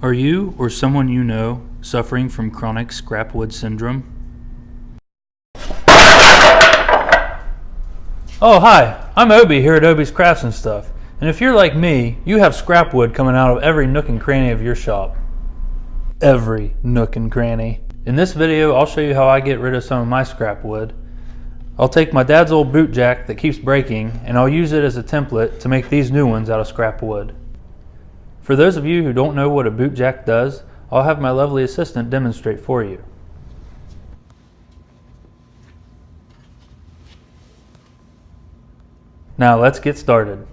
Are you or someone you know suffering from chronic scrapwood syndrome? Oh, hi, I'm Obi here at Obi's Crafts and Stuff. And if you're like me, you have scrapwood coming out of every nook and cranny of your shop. Every nook and cranny. In this video, I'll show you how I get rid of some of my scrapwood. I'll take my dad's old boot jack that keeps breaking, and I'll use it as a template to make these new ones out of scrap wood. For those of you who don't know what a boot jack does, I'll have my lovely assistant demonstrate for you. Now let's get started.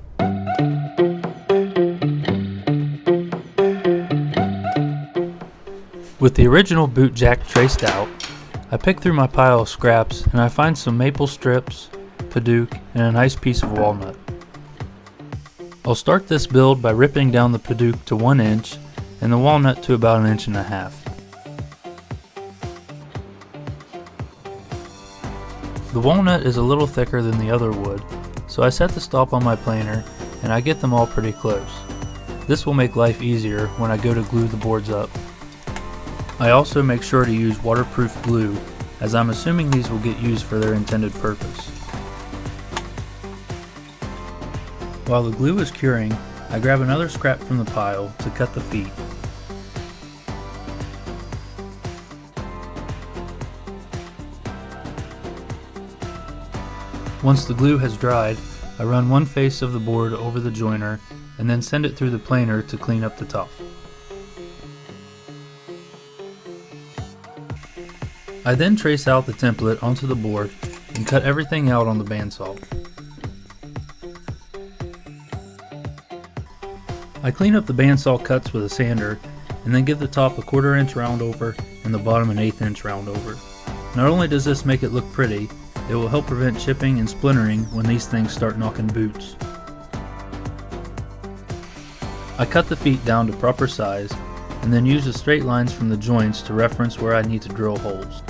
With the original boot jack traced out, I pick through my pile of scraps and I find some maple strips, padauk, and a nice piece of walnut. I'll start this build by ripping down the padauk to 1 inch and the walnut to about 1.5 inches. The walnut is a little thicker than the other wood, so I set the stop on my planer and I get them all pretty close. This will make life easier when I go to glue the boards up. I also make sure to use waterproof glue, as I'm assuming these will get used for their intended purpose. While the glue is curing, I grab another scrap from the pile to cut the feet. Once the glue has dried, I run one face of the board over the joiner and then send it through the planer to clean up the top. I then trace out the template onto the board and cut everything out on the bandsaw. I clean up the bandsaw cuts with a sander and then give the top a 1/4 inch round over and the bottom an 1/8 inch round over. Not only does this make it look pretty, it will help prevent chipping and splintering when these things start knocking boots. I cut the feet down to proper size and then use the straight lines from the joints to reference where I need to drill holes.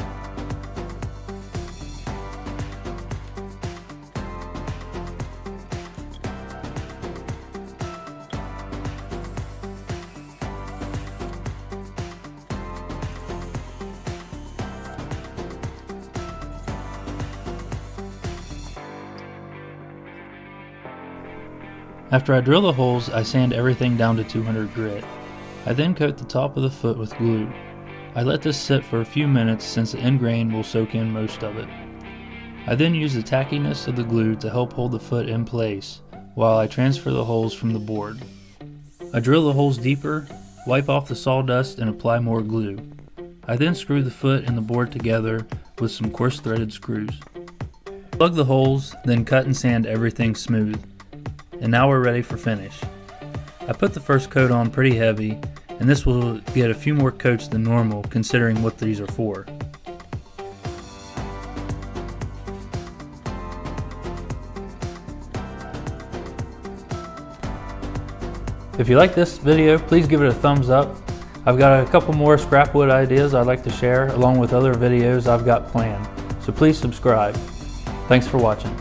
After I drill the holes, I sand everything down to 200 grit. I then coat the top of the foot with glue. I let this sit for a few minutes since the end grain will soak in most of it. I then use the tackiness of the glue to help hold the foot in place while I transfer the holes from the board. I drill the holes deeper, wipe off the sawdust, and apply more glue. I then screw the foot and the board together with some coarse threaded screws. Plug the holes, then cut and sand everything smooth. And now we're ready for finish. I put the first coat on pretty heavy, and this will get a few more coats than normal considering what these are for. If you like this video, please give it a thumbs up. I've got a couple more scrapwood ideas I'd like to share along with other videos I've got planned, so please subscribe. Thanks for watching.